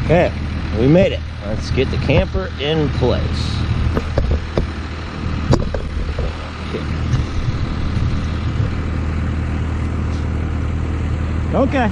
Okay, we made it. Let's get the camper in place. Okay.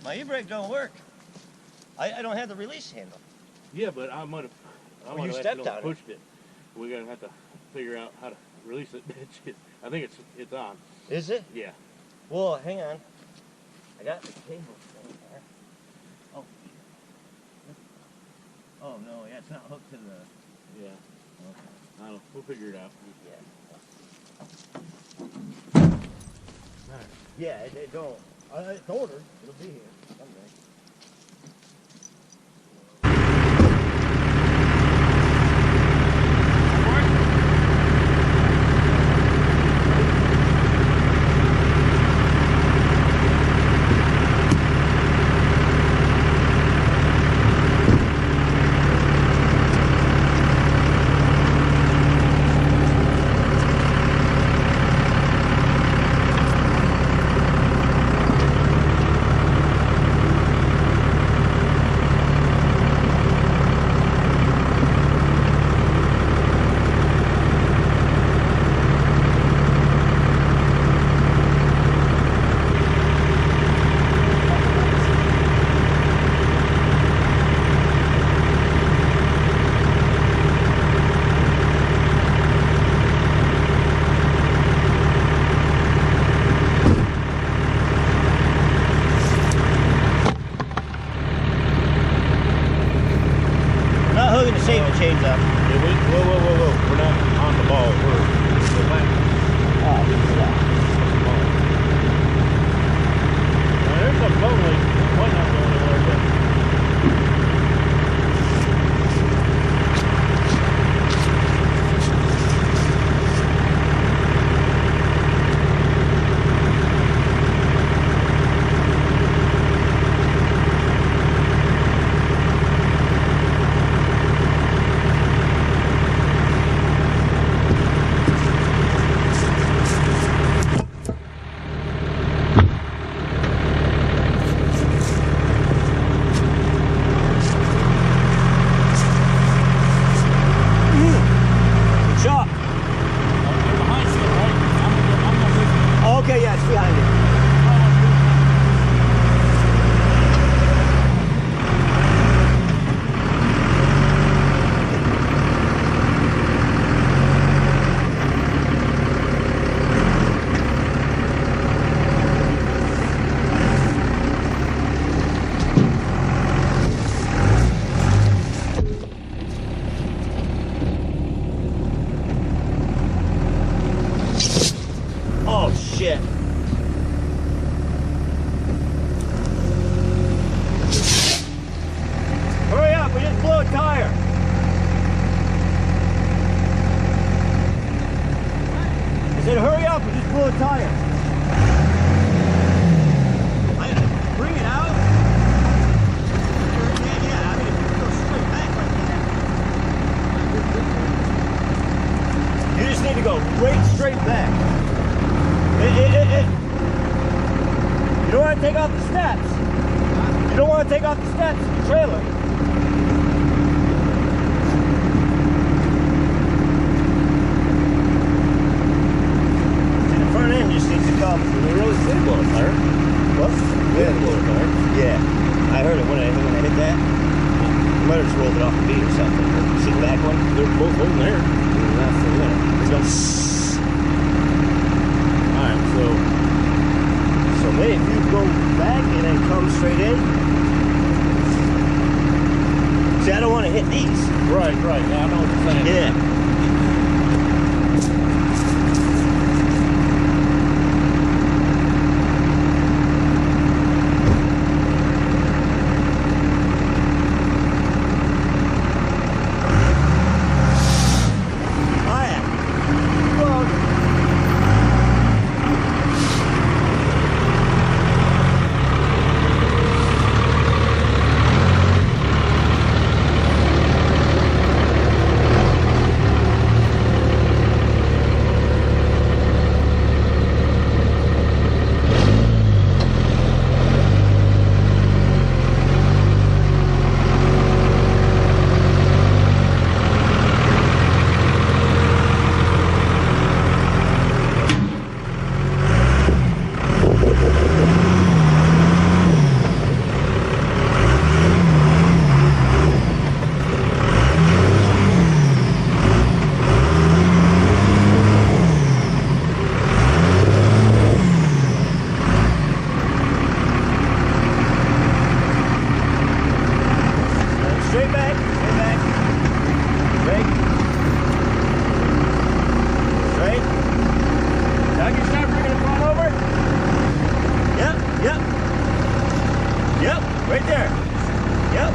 My e-brake don't work. I don't have the release handle. Yeah, but I might have accidentally pushed it. We're gonna have to figure out how to release it. I think it's on. Is it? Yeah. Well, hang on. I got the cable thing there. Oh. Oh no, yeah, it's not hooked to the. Yeah. Okay. I don't know. We'll figure it out. Yeah. Right. Yeah, it don't. It's ordered. It'll be here someday. yet. Hurry up, we just blew a tire. I said hurry up, we just blew a tire. Bring it out. Yeah, I mean if you go straight back like that. You just need to go straight back. You don't want to take off the steps. You don't want to take off the steps of the trailer. See, the front end just needs to come. They really did blow a tire. What? Yeah, blow a tire. Yeah, I heard it when I hit that. You might have just rolled it off the beat or something. See the back one? They're both holding there. Alright, so maybe if you go back and then come straight in. See, I don't want to hit these. Right. Yeah, I know what you're saying. Yeah. Right there. Yep.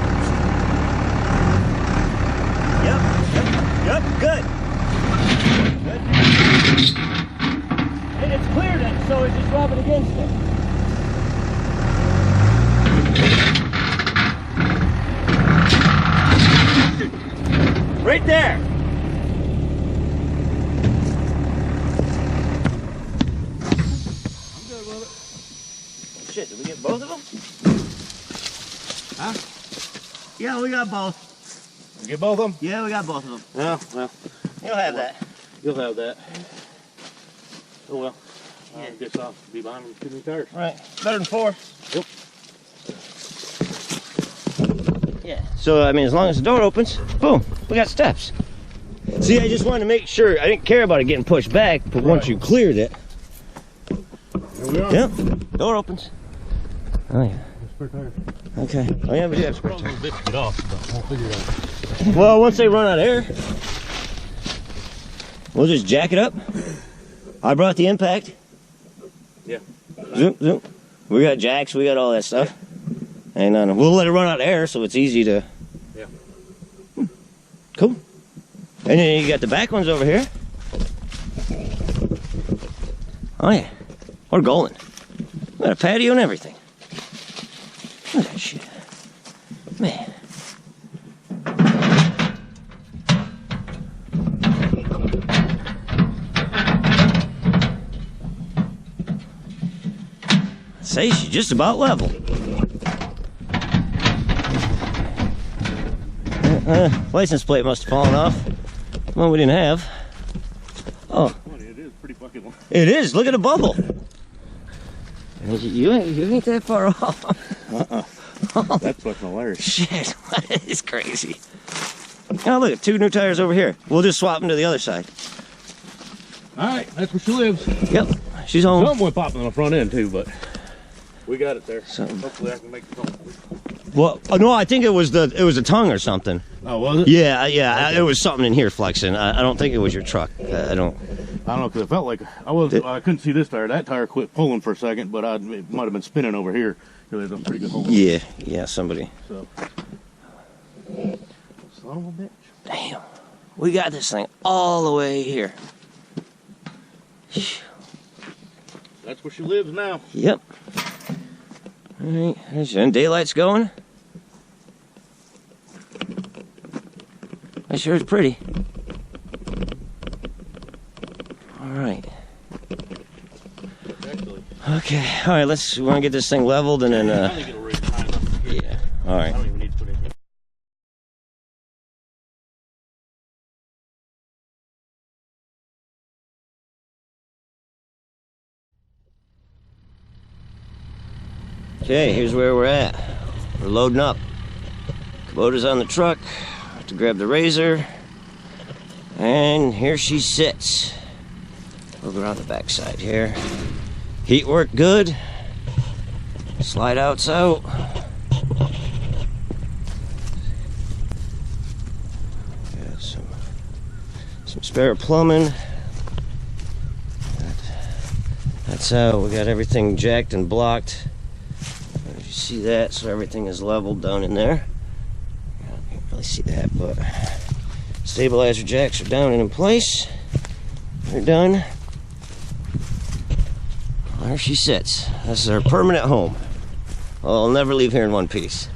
Yep. Good. Good. And it's cleared it, so it's just rubbing against it. Right there. I'm good with it. Shit, did we get both of them? Huh? Yeah, we got both. You get both of them? Yeah, we got both of them. Yeah, well. You'll have that. You'll have that. Oh well. Yeah. I guess I'll be buying 2 new tires. Right. Better than 4. Yep. Yeah. So, I mean, as long as the door opens, boom, we got steps. See, I just wanted to make sure. I didn't care about it getting pushed back, but once you cleared it. Here we are. Yep. Door opens. Oh, yeah. Spare tire. Okay. Oh, yeah, we do have spare tire. Get off, but we'll figure it out. Well, once they run out of air, we'll just jack it up. I brought the impact. Yeah. Zoom, zoom. We got jacks, we got all that stuff. And we'll let it run out of air so it's easy to... Yeah. Cool. And then you got the back ones over here. Oh yeah. We're golden. We got a patio and everything. Look at that shit. Man. Say she's just about level. License plate must have fallen off. One we didn't have. Oh. It is pretty fucking long. It is. Look at the bubble. You ain't that far off. That's fucking hilarious. Shit, that is crazy. Oh, look at 2 new tires over here. We'll just swap them to the other side. All right, that's where she lives. Yep, she's home. Something went popping on the front end too, but we got it there. Something. Hopefully I can make it home. Well, no, I think it was a tongue or something. Oh, was it? Yeah, yeah, okay. It was something in here flexing. I don't think it was your truck. I don't. I don't know, because it felt like I couldn't see this tire. That tire quit pulling for a second, but it might have been spinning over here. There's a pretty good hole. Yeah, somebody. So, son of a bitch. Damn. We got this thing all the way here. That's where she lives now. Yep. All right, and daylight's going. That sure is pretty. All right. Actually. Okay. All right. We want to get this thing leveled and then. I think it'll raise time up here. Yeah. All right. I don't even need to put anything. Okay. Here's where we're at. We're loading up. Kubota's on the truck. I have to grab the razor. And here she sits. We'll go around the backside here. Heat worked good. Slide outs out. Got some spare plumbing. That's how we got everything jacked and blocked. You see that? So everything is leveled down in there. I can't really see that, but stabilizer jacks are down and in place. They're done. There she sits. This is her permanent home. I'll never leave here in one piece.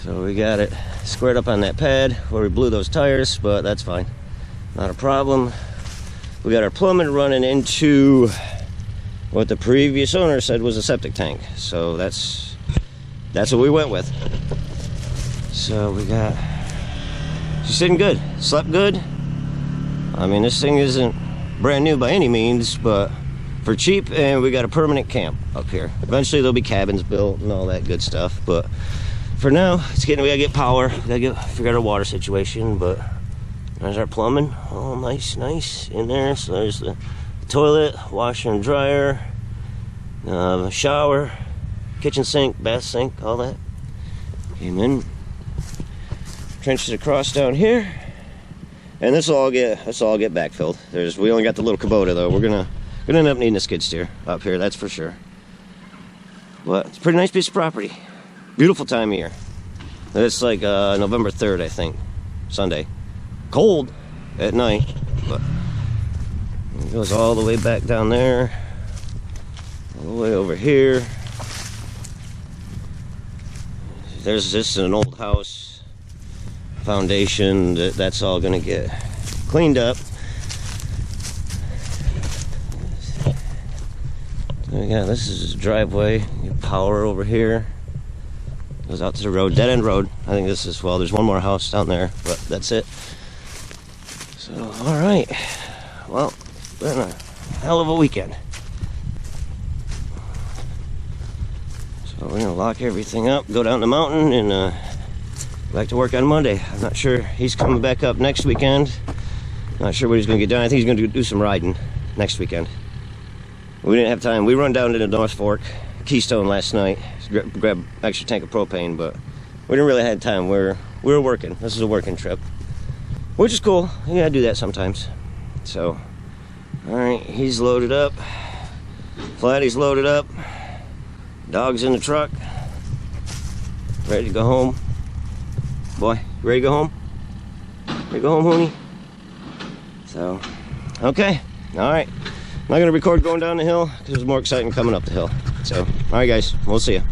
So we got it squared up on that pad where we blew those tires, but that's fine. Not a problem. We got our plumbing running into what the previous owner said was a septic tank. So that's what we went with. So she's sitting good, slept good. I mean, this thing isn't brand new by any means, but for cheap, and we got a permanent camp up here. Eventually there'll be cabins built and all that good stuff, but for now, we gotta get power, we gotta figure out our water situation, but there's our plumbing, all nice in there. So there's the toilet, washer and dryer, shower, kitchen sink, bath sink, all that. Came in, trenched it across down here, and this will all get backfilled. We only got the little Kubota though. We're gonna end up needing a skid steer up here, that's for sure. But it's a pretty nice piece of property. Beautiful time of year. It's like November 3rd, I think, Sunday. Cold at night, but it goes all the way back down there, all the way over here. There's just an old house foundation that's all gonna get cleaned up. Yeah, this is a driveway. Power over here goes out to the road, dead end road. I think this is, well, there's one more house down there, but that's it. So, all right. Well, it's been a hell of a weekend. So we're gonna lock everything up, go down the mountain, and go back to work on Monday. I'm not sure he's coming back up next weekend. Not sure what he's gonna get done. I think he's gonna do some riding next weekend. We didn't have time. We run down to the North Fork, Keystone last night, grab an extra tank of propane, but we didn't really have time. We were working. This is a working trip, which is cool. You gotta do that sometimes. So, all right, he's loaded up. Flatty's loaded up. Dog's in the truck. Ready to go home. Boy, you ready to go home? Ready to go home, honey? So, okay, all right. I'm not gonna record going down the hill because it's more exciting coming up the hill. So, all right, guys, we'll see you.